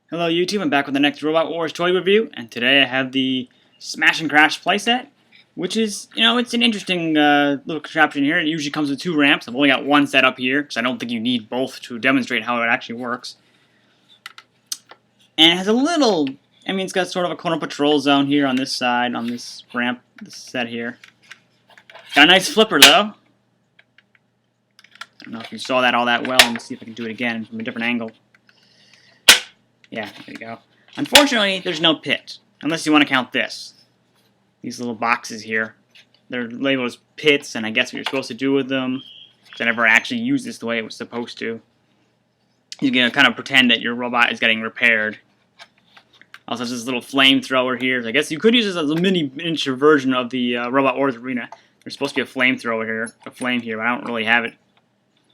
Hello YouTube, I'm back with the next Robot Wars toy review, and today I have the Smash and Crash playset, which is, it's an interesting little contraption here. It usually comes with two ramps. I've only got one set up here, because I don't think you need both to demonstrate how it actually works. And it has a little, it's got sort of a corner patrol zone here on this side, on this ramp, this set here. Got a nice flipper though. I don't know if you saw that all that well. Let me see if I can do it again from a different angle. Yeah, there you go. Unfortunately, there's no pit, unless you want to count this. These little boxes here. They're labeled as pits, and I guess what you're supposed to do with them, because I never actually used this the way it was supposed to. You're going to kind of pretend that your robot is getting repaired. Also, there's this little flamethrower here. So I guess you could use this as a miniature version of the Robot Wars arena. There's supposed to be a flamethrower here, a flame here, but I don't really have it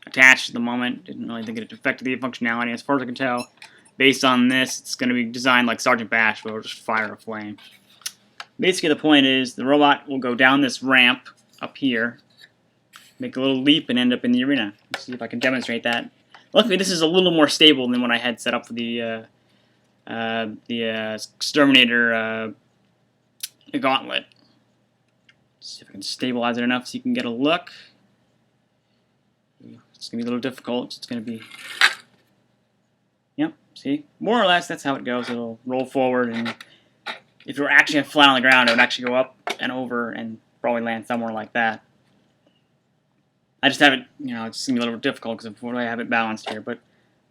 attached at the moment. Didn't really think it affected the functionality, as far as I can tell. Based on this, it's going to be designed like Sergeant Bash, where it'll just fire a flame. Basically, the point is, the robot will go down this ramp up here, make a little leap, and end up in the arena. Let's see if I can demonstrate that. Luckily, this is a little more stable than what I had set up for the Exterminator gauntlet. Let's see if I can stabilize it enough so you can get a look. It's going to be a little difficult. It's going to be... Yep, see? More or less, that's how it goes. It'll roll forward, and if you were actually flat on the ground, it would actually go up and over and probably land somewhere like that. I just have it, it's going to be a little difficult because of the way I have it balanced here. But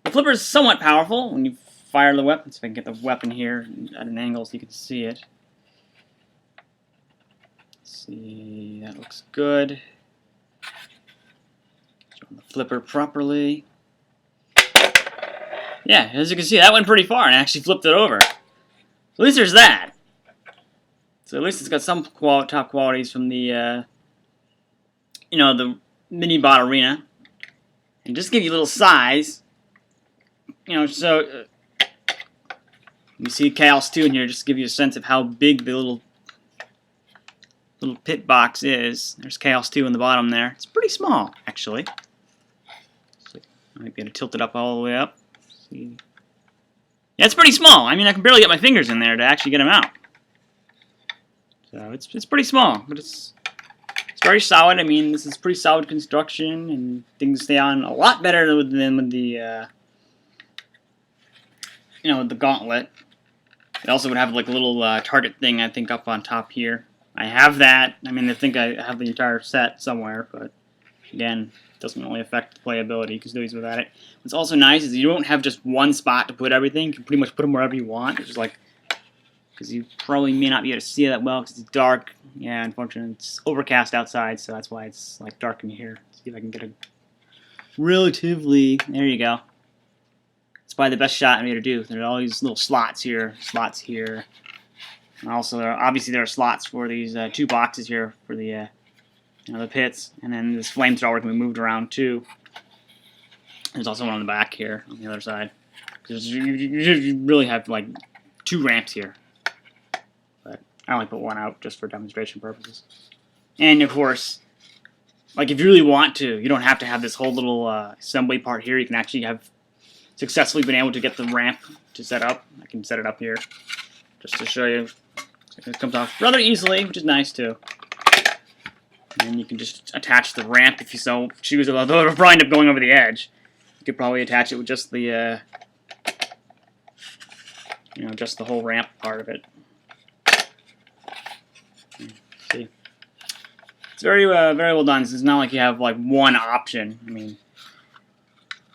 the flipper is somewhat powerful when you fire the weapon. So if I can get the weapon here at an angle so you can see it. Let's see, that looks good. Show the flipper properly. Yeah, as you can see, that went pretty far and actually flipped it over. So at least there's that. So at least it's got some top qualities from the, the mini-bot arena. And just to give you a little size, so you see Chaos 2 in here, just to give you a sense of how big the little pit box is. There's Chaos 2 in the bottom there. It's pretty small, actually. So I might be able to tilt it up all the way up. Yeah, it's pretty small. I can barely get my fingers in there to actually get them out. So it's pretty small, but it's very solid. This is pretty solid construction, and things stay on a lot better than with the with the gauntlet. It also would have like a little target thing, I think, up on top here. I have that. I think I have the entire set somewhere, but again, doesn't really affect the playability. You can still use it without it. What's also nice is you don't have just one spot to put everything. You can pretty much put them wherever you want. It's just like, because you probably may not be able to see it that well because it's dark. Yeah, unfortunately, it's overcast outside, so that's why it's like dark in here. See if I can get a relatively. There you go. It's probably the best shot I'm able to do. There are all these little slots here, and also obviously there are slots for these two boxes here for the. The pits, and then this flamethrower can be moved around too. There's also one on the back here on the other side. Because you really have like two ramps here, but I only put one out just for demonstration purposes. And of course, like if you really want to, you don't have to have this whole little assembly part here. You can actually have successfully been able to get the ramp to set up. I can set it up here just to show you. It comes off rather easily, which is nice too. And you can just attach the ramp if you so choose, although it'll probably end up going over the edge. You could probably attach it with just the, just the whole ramp part of it. See, it's very well done. It's not like you have like one option.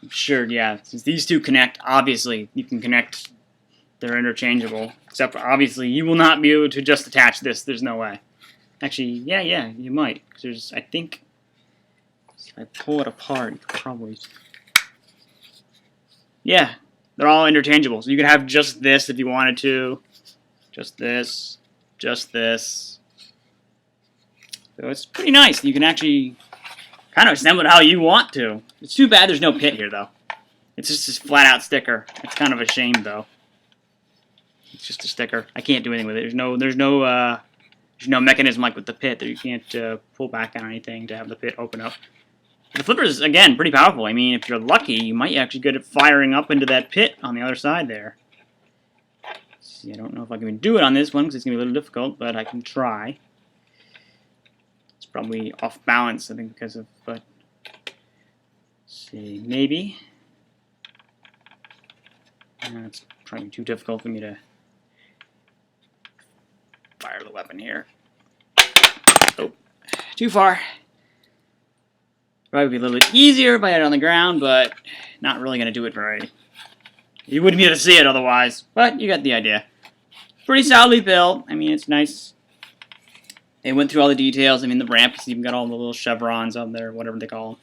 Sure, yeah. Since these two connect, obviously you can connect. They're interchangeable. Except for obviously you will not be able to just attach this. There's no way. Actually, yeah, you might. Because there's, I think, if I pull it apart, you could probably... Yeah, they're all interchangeable. So you could have just this if you wanted to. Just this. Just this. So it's pretty nice. You can actually kind of assemble it how you want to. It's too bad there's no pit here, though. It's just this flat-out sticker. It's kind of a shame, though. It's just a sticker. I can't do anything with it. There's no mechanism like with the pit that you can't pull back on anything to have the pit open up. The flipper is, again, pretty powerful. If you're lucky, you might actually get it firing up into that pit on the other side there. See, I don't know if I can even do it on this one because it's going to be a little difficult, but I can try. It's probably off balance, I think, because of, but let's see, maybe. It's probably too difficult for me to fire the weapon here. Oh, too far. Probably be a little bit easier if I had it on the ground, but not really going to do it very. You wouldn't be able to see it otherwise, but you got the idea. Pretty solidly built. I mean, it's nice. They went through all the details. I mean, the ramp has even got all the little chevrons on there, whatever they call them.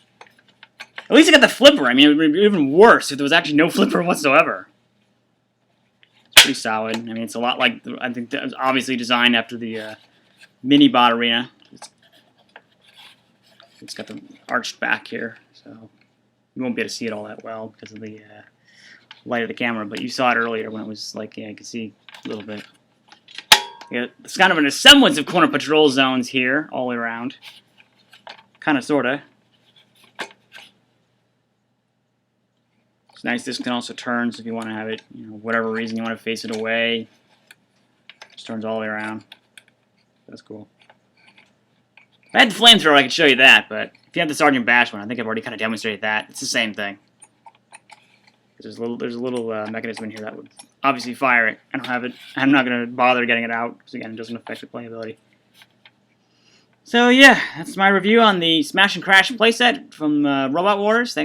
At least it got the flipper. I mean, it would be even worse if there was actually no flipper whatsoever. It's pretty solid. I mean, it's a lot like, I think that was obviously designed after the mini bot arena. It's got the arched back here, so you won't be able to see it all that well because of the light of the camera, but you saw it earlier when it was like, yeah, you can see a little bit. Yeah, it's kind of a semblance of corner patrol zones here, all the way around. Kind of, sort of. It's nice. This can also turn, so if you want to have it, you know, whatever reason you want to face it away, it just turns all the way around. That's cool. If I had the flamethrower, I could show you that, but if you have the Sergeant Bash one, I think I've already kind of demonstrated that. It's the same thing. There's a little mechanism in here that would obviously fire it. I don't have it. I'm not going to bother getting it out because, again, it doesn't affect the playability. So, yeah, that's my review on the Smash and Crash playset from Robot Wars. Thanks.